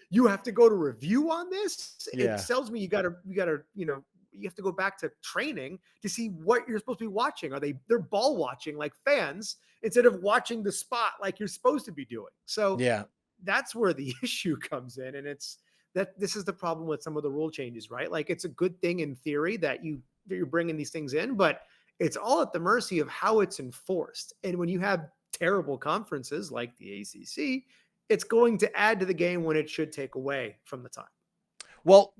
You have to go to review on this. It Yeah. tells me you gotta, you have to go back to training to see what you're supposed to be watching. They're ball watching like fans instead of watching the spot like you're supposed to be doing. So Yeah. that's where the issue comes in. And it's that this is the problem with some of the rule changes, right? Like it's a good thing in theory that you're bringing these things in, but it's all at the mercy of how it's enforced. And when you have terrible conferences like the ACC, it's going to add to the game when it should take away from the time. Well,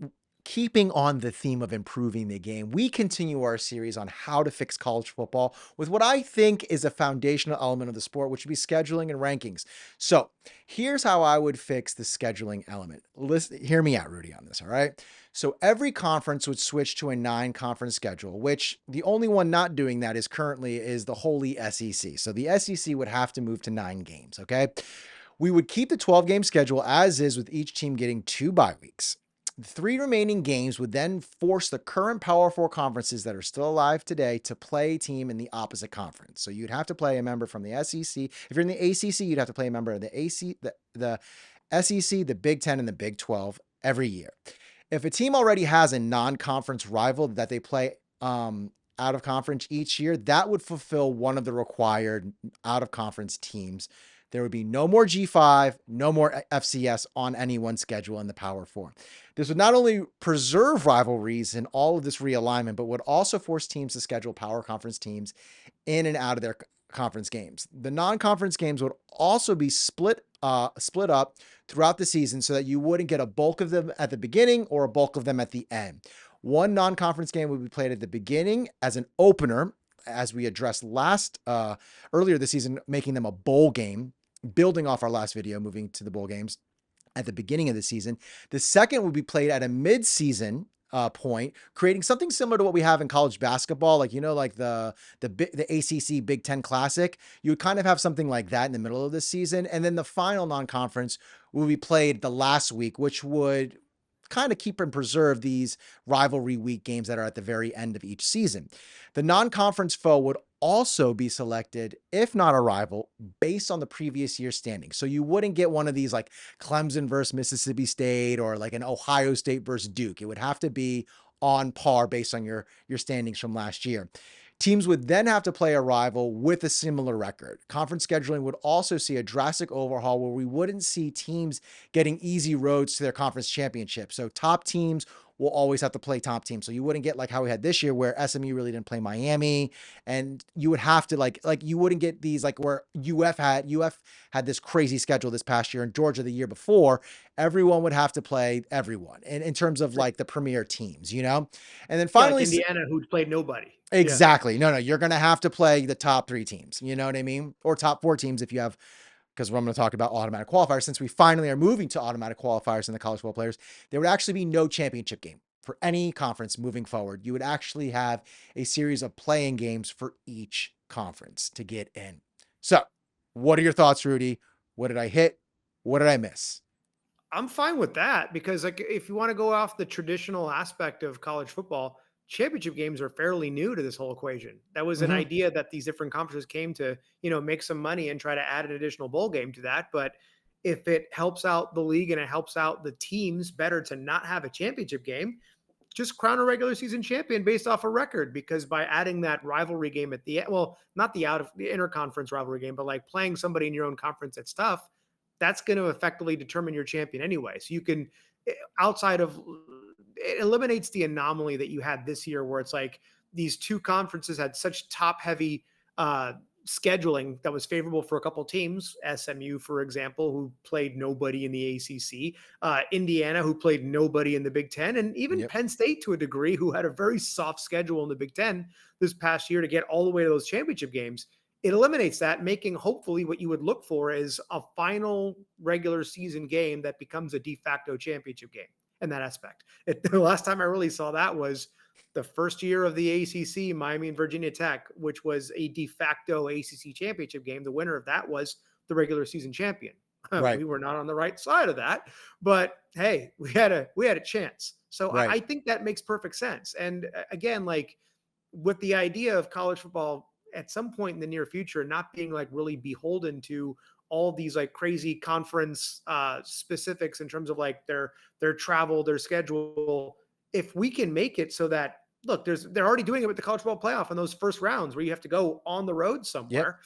keeping on the theme of improving the game, we continue our series on how to fix college football with what I think is a foundational element of the sport, which would be scheduling and rankings. So here's how I would fix the scheduling element. Listen, hear me out, Rudy, on this. All right. So every conference would switch to a 9 conference schedule, which the only one not doing that is currently is the holy SEC. So the SEC would have to move to 9 games. Okay. We would keep the 12-game schedule as is with each team getting 2 bye weeks. The 3 remaining games would then force the current Power Four conferences that are still alive today to play a team in the opposite conference. So you'd have to play a member from the SEC. If you're in the ACC, you'd have to play a member of the the SEC, the Big Ten, and the Big 12 every year. If a team already has a non-conference rival that they play out of conference each year, that would fulfill one of the required out of conference teams. There would be no more G5, no more FCS on any one schedule in the Power Four. This would not only preserve rivalries in all of this realignment, but would also force teams to schedule power conference teams in and out of their conference games. The non-conference games would also be split up throughout the season so that you wouldn't get a bulk of them at the beginning or a bulk of them at the end. One non-conference game would be played at the beginning as an opener, as we addressed earlier this season, making them a bowl game, building off our last video, moving to the bowl games at the beginning of the season. The second would be played at a mid-season point, creating something similar to what we have in college basketball, like like the ACC Big Ten Classic. You would kind of have something like that in the middle of the season, and then the final non-conference will be played the last week, which would kind of keep and preserve these rivalry week games that are at the very end of each season. The non-conference foe would also be selected, if not a rival, based on the previous year's standing. So you wouldn't get one of these like Clemson versus Mississippi State or like an Ohio State versus Duke. It would have to be on par based on your standings from last year. Teams would then have to play a rival with a similar record. Conference scheduling would also see a drastic overhaul where we wouldn't see teams getting easy roads to their conference championship. So top teams will always have to play top teams. So you wouldn't get like how we had this year where SMU really didn't play Miami, and you would have to like you wouldn't get these like where UF had this crazy schedule this past year and Georgia the year before. Everyone would have to play everyone in terms of like the premier teams. And then Yeah, like finally, Indiana who played nobody. Yeah. exactly. No, you're going to have to play the top 3 teams. You know what I mean? Or top 4 teams if you have, because I'm going to talk about automatic qualifiers. Since we finally are moving to automatic qualifiers in the college football players, there would actually be no championship game for any conference moving forward. You would actually have a series of playing games for each conference to get in. So, what are your thoughts, Rudy? What did I hit? What did I miss? I'm fine with that because like if you want to go off the traditional aspect of college football, championship games are fairly new to this whole equation. That was an Mhm. idea that these different conferences came to, make some money and try to add an additional bowl game to that. But if it helps out the league and it helps out the teams better to not have a championship game, just crown a regular season champion based off a record, because by adding that rivalry game at the end, well, not the out of the interconference rivalry game, but like playing somebody in your own conference that's tough, that's going to effectively determine your champion anyway. So you can, outside of, it eliminates the anomaly that you had this year where it's like these two conferences had such top heavy scheduling that was favorable for a couple teams. SMU, for example, who played nobody in the ACC, Indiana, who played nobody in the Big Ten, and even Yep. Penn State to a degree, who had a very soft schedule in the Big Ten this past year to get all the way to those championship games. It eliminates that, making hopefully what you would look for is a final regular season game that becomes a de facto championship game in that aspect. The last time I really saw that was the first year of the ACC, Miami and Virginia Tech, which was a de facto ACC championship game. The winner of that was the regular season champion. Right. We were not on the right side of that, but hey, we had a chance. So I Right. think that makes perfect sense. And again, like with the idea of college football at some point in the near future not being like really beholden to all these like crazy conference specifics in terms of like their travel, their schedule. If we can make it so that, look, they're already doing it with the college football playoff in those first rounds where you have to go on the road Yep. somewhere.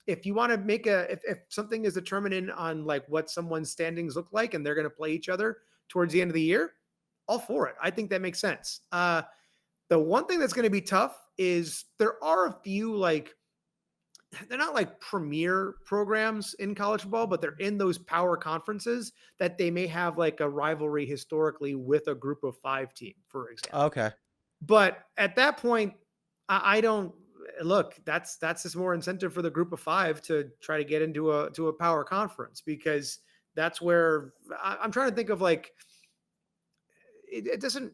If you want to make if something is determined on like what someone's standings look like and they're going to play each other towards the end of the year, all for it. I think that makes sense. The one thing that's going to be tough is there are a few like, they're not like premier programs in college football, but they're in those power conferences that they may have like a rivalry historically with a group of five team, for example. Okay. But at that point, I don't look. That's just more incentive for the group of five to try to get into a power conference, because that's where I'm trying to think of like it doesn't,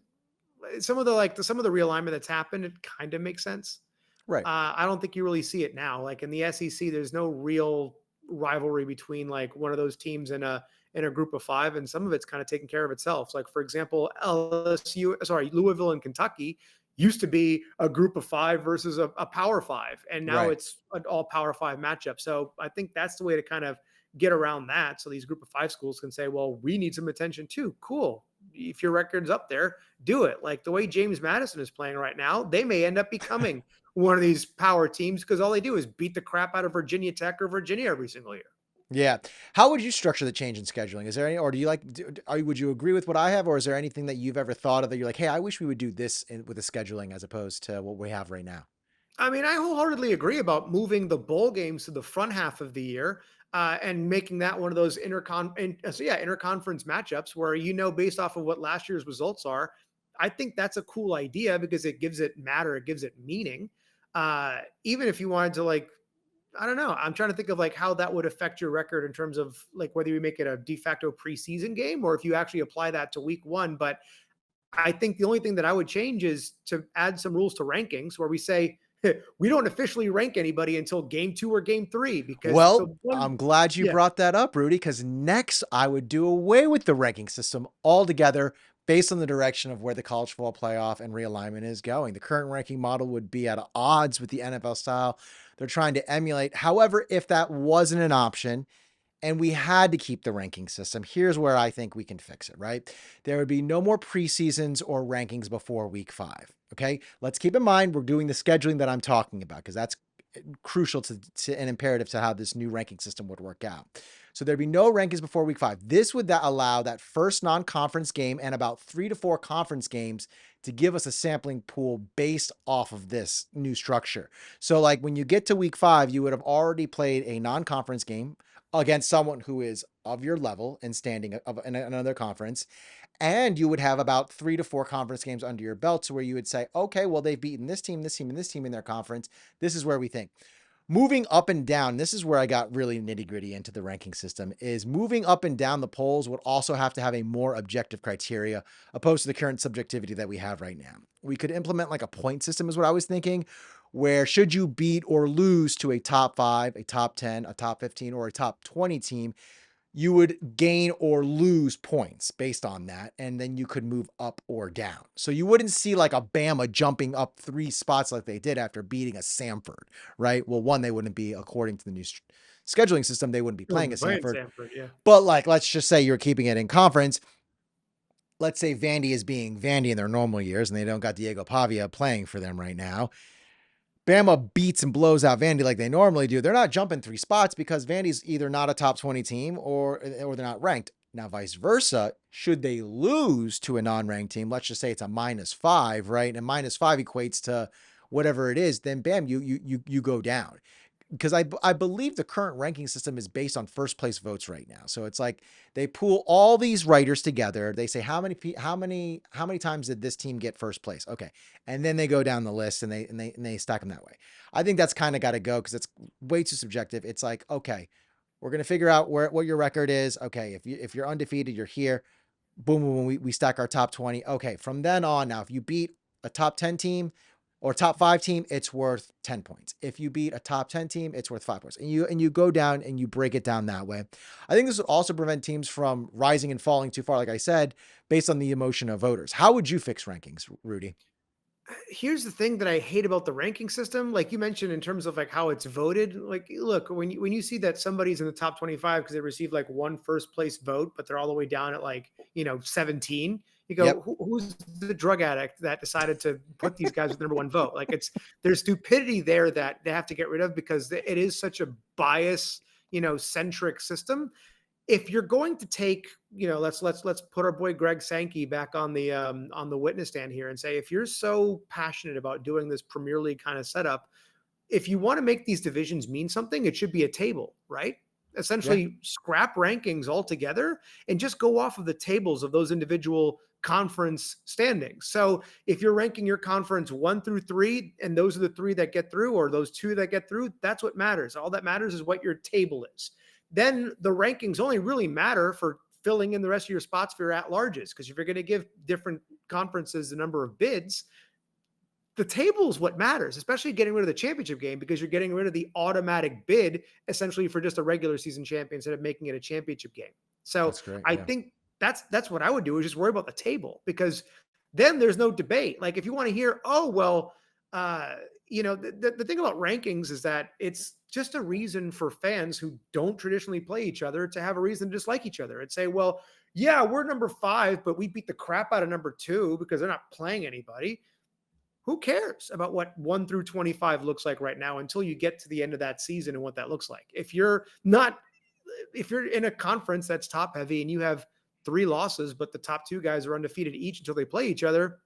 some of the some of the realignment that's happened. It kind of makes sense. Right. I don't think you really see it now. Like in the SEC, there's no real rivalry between like one of those teams in a group of five, and some of it's kind of taken care of itself. So like for example, Louisville and Kentucky used to be a group of five versus a power five, and now Right. it's an all power five matchup. So I think that's the way to kind of get around that. So these group of five schools can say, well, we need some attention too. Cool. If your record's up there, do it. Like the way James Madison is playing right now, they may end up becoming one of these power teams because all they do is beat the crap out of Virginia Tech or Virginia every single year. Yeah. How would you structure the change in scheduling? Is there any, or do you like, would you agree with what I have, or is there anything that you've ever thought of that you're like, hey, I wish we would do this with the scheduling as opposed to what we have right now? I mean, I wholeheartedly agree about moving the bowl games to the front half of the year and making that one of those interconference matchups where based off of what last year's results are. I think that's a cool idea because it gives it matter, it gives it meaning. Even if you wanted to like, I don't know. I'm trying to think of like how that would affect your record in terms of like whether you make it a de facto preseason game or if you actually apply that to week one. But I think the only thing that I would change is to add some rules to rankings where we say we don't officially rank anybody until game two or game three because the Well, one, I'm glad you yeah, brought that up, Rudy, because next I would do away with the ranking system altogether based on the direction of where the college football playoff and realignment is going. The current ranking model would be at odds with the NFL style they're trying to emulate. However, if that wasn't an option, and we had to keep the ranking system, here's where I think we can fix it, right? There would be no more preseasons or rankings before week 5. Okay. Let's keep in mind we're doing the scheduling that I'm talking about because that's crucial to and imperative to how this new ranking system would work out. So there'd be no rankings before week 5. This would allow that first non-conference game and about 3 to 4 conference games to give us a sampling pool based off of this new structure. So like when you get to week 5, you would have already played a non-conference game against someone who is of your level and standing in another conference. And you would have about 3 to 4 conference games under your belt to where you would say, okay, well, they've beaten this team, this team, and this team in their conference. This is where we think. Moving up and down, this is where I got really nitty gritty into the ranking system, is moving up and down the polls would also have to have a more objective criteria opposed to the current subjectivity that we have right now. We could implement like a point system is what I was thinking, where should you beat or lose to a top 5, a top 10, a top 15, or a top 20 team, you would gain or lose points based on that. And then you could move up or down. So you wouldn't see like a Bama jumping up 3 spots like they did after beating a Samford, right? Well, one, they wouldn't be, according to the new scheduling system, they wouldn't be playing a playing Samford. Sanford, yeah. But like, let's just say you're keeping it in conference. let's say Vandy is being Vandy in their normal years and they don't got Diego Pavia playing for them right now. Bama beats and blows out Vandy like they normally do. They're not jumping 3 spots because Vandy's either not a top 20 team or they're not ranked. Now, vice versa, should they lose to a non-ranked team, let's just say it's a -5, right? And -5 equates to whatever it is, then bam, you go down. Because I believe the current ranking system is based on first place votes right now. So it's like they pool all these writers together. They say how many times did this team get first place? Okay, and then they go down the list and they stack them that way. I think that's kind of got to go because it's way too subjective. It's like, okay, we're gonna figure out what your record is. Okay, if you're undefeated, you're here. Boom, boom, boom. We stack our top 20. Okay, from then on, now if you beat a top 10 team or top 5 team, it's worth 10 points. If you beat a top 10 team, it's worth 5 points. And you go down and you break it down that way. I think this would also prevent teams from rising and falling too far, like I said, based on the emotion of voters. How would you fix rankings, Rudy? Here's the thing that I hate about the ranking system, like you mentioned in terms of like how it's voted. Like, look, when you see that somebody's in the top 25 because they received like one first place vote, but they're all the way down at like 17, you go, Yep. who's the drug addict that decided to put these guys with the number one vote? Like, there's stupidity there that they have to get rid of because it is such a bias, centric system. If you're going to take, let's put our boy Greg Sankey back on the witness stand here and say, if you're so passionate about doing this Premier League kind of setup, if you want to make these divisions mean something, it should be a table, right? Yeah. Essentially, scrap rankings altogether and just go off of the tables of those individual conference standings. So if you're ranking your conference 1 through 3, and those are the 3 that get through, or those 2 that get through, that's what matters. All that matters is what your table is. Then the rankings only really matter for filling in the rest of your spots for your at larges. Because if you're going to give different conferences the number of bids, the table is what matters, especially getting rid of the championship game, because you're getting rid of the automatic bid essentially for just a regular season champion instead of making it a championship game. So That's great. I Yeah. think that's what I would do, is just worry about the table, because then there's no debate. Like, if you want to hear, oh well, the thing about rankings is that it's just a reason for fans who don't traditionally play each other to have a reason to dislike each other and say, well, yeah, we're number 5, but we beat the crap out of number 2 because they're not playing anybody. Who cares about what 1 through 25 looks like right now until you get to the end of that season and what that looks like? If you're in a conference that's top heavy and you have 3 losses, but the top 2 guys are undefeated each until they play each other,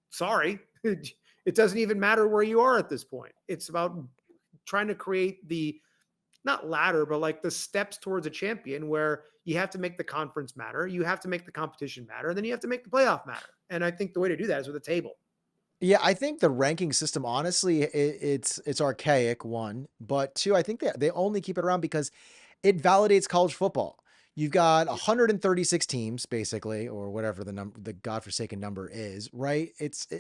sorry. It doesn't even matter where you are at this point. It's about trying to create the, not ladder, but like the steps towards a champion, where you have to make the conference matter, you have to make the competition matter, and then you have to make the playoff matter. And I think the way to do that is with a table. Yeah, I think the ranking system, honestly, it's archaic, one, but two, I think they only keep it around because it validates college football. You've got 136 teams, basically, or whatever the godforsaken number is, right?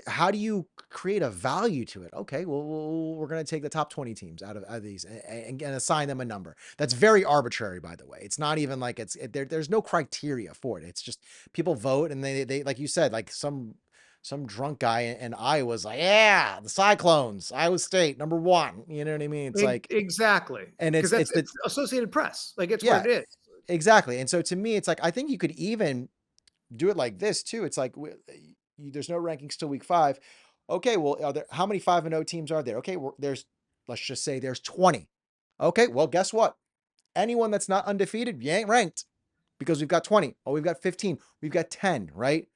How do you create a value to it? Okay, well, we're going to take the top 20 teams out of these and assign them a number. That's very arbitrary, by the way. It's not even like there's no criteria for it. It's just people vote and they like you said, like some drunk guy in Iowa's like, yeah, the Cyclones, Iowa State, number one. You know what I mean? It's like, Exactly, and because it's the it's Associated Press. Like, it's what yeah, it is. exactly. And so to me, it's like I think you could even do it like this too. It's like there's no rankings till week 5. Okay, well, how many 5-0 teams are there? Okay, well, let's just say there's 20. Okay, well, guess what? Anyone that's not undefeated, you ain't ranked because we've got 20. Oh, we've got 15. We've got 10, right?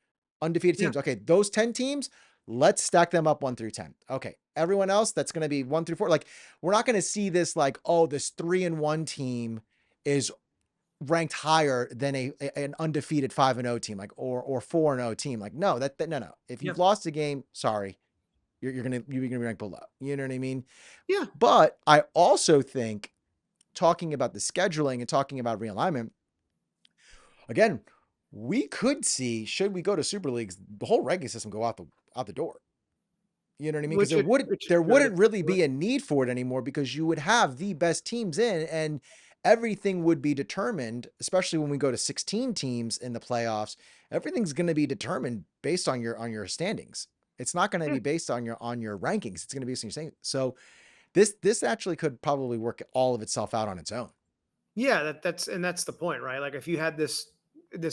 Undefeated Yeah, teams. Okay, those 10 teams, let's stack them up 1 through 10. Okay, everyone else, that's going to be 1 through 4. Like, we're not going to see this like, oh, this 3-1 team is ranked higher than an undefeated 5-0 team, like or 4-0 team. Like, no, no. If yeah, you've lost a game, sorry, you're gonna be ranked below. You know what I mean? yeah. But I also think talking about the scheduling and talking about realignment, again, we could see, should we go to super leagues, the whole ranking system go out the door. You know what I mean? Because Which there should, wouldn't really be a need for it anymore because you would have the best teams in and everything would be determined, especially when we go to 16 teams in the playoffs. Everything's going to be determined based on your standings. It's not going to yeah, be based on your rankings. It's going to be based on your standings. So this actually could probably work all of itself out on its own. yeah. That's the point, right? Like, if you had this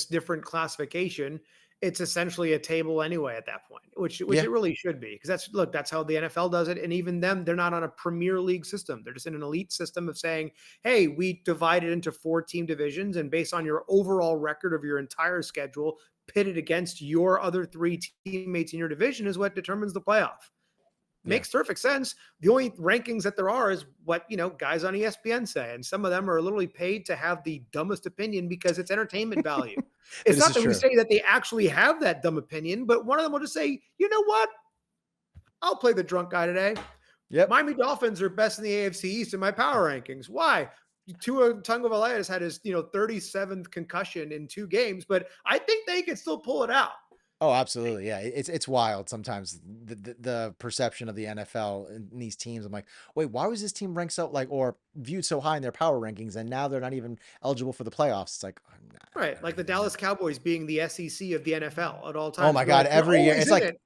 different classification, it's essentially a table anyway at that point, which Yeah. it really should be, because that's how the NFL does it, and even them, they're not on a Premier League system. They're just in an elite system of saying, "Hey, we divide it into 4-team divisions, and based on your overall record of your entire schedule, pitted against your other 3 teammates in your division is what determines the playoff." Yeah. Makes perfect sense. The only rankings that there are is what, guys on ESPN say, and some of them are literally paid to have the dumbest opinion because it's entertainment value. It's This not is that we true. say that they actually have that dumb opinion, but one of them will just say, "You know what? I'll play the drunk guy today. Yep. Miami Dolphins are best in the AFC East in my power rankings. Why? Tua Tagovailoa has had his 37th concussion in 2 games, but I think they can still pull it out." Oh, absolutely. Yeah. It's wild sometimes the perception of the NFL and these teams. I'm like, wait, why was this team ranked so like or viewed so high in their power rankings and now they're not even eligible for the playoffs? It's like, Right, like the Dallas Cowboys being the SEC of the NFL at all oh times. my We're like, God, they're every year always it's in like it.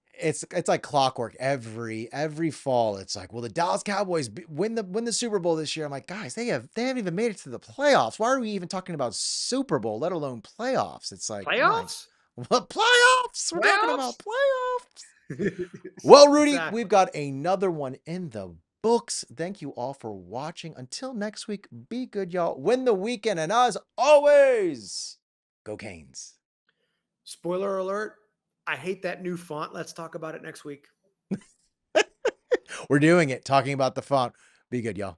it's like clockwork. Every fall, it's like, will the Dallas Cowboys win the Super Bowl this year? I'm like, guys, they haven't even made it to the playoffs. Why are we even talking about Super Bowl, let alone playoffs? It's like, my Playoffs? what playoffs? We're talking about Playoffs? playoffs. Well, Rudy, we've Exactly. got another one in the books. Thank you all for watching. Until next week, be good, y'all. Win the weekend, and as always, go Canes. Spoiler alert, I hate that new font. Let's talk about it next week. We're doing it, talking about the font. Be good, y'all.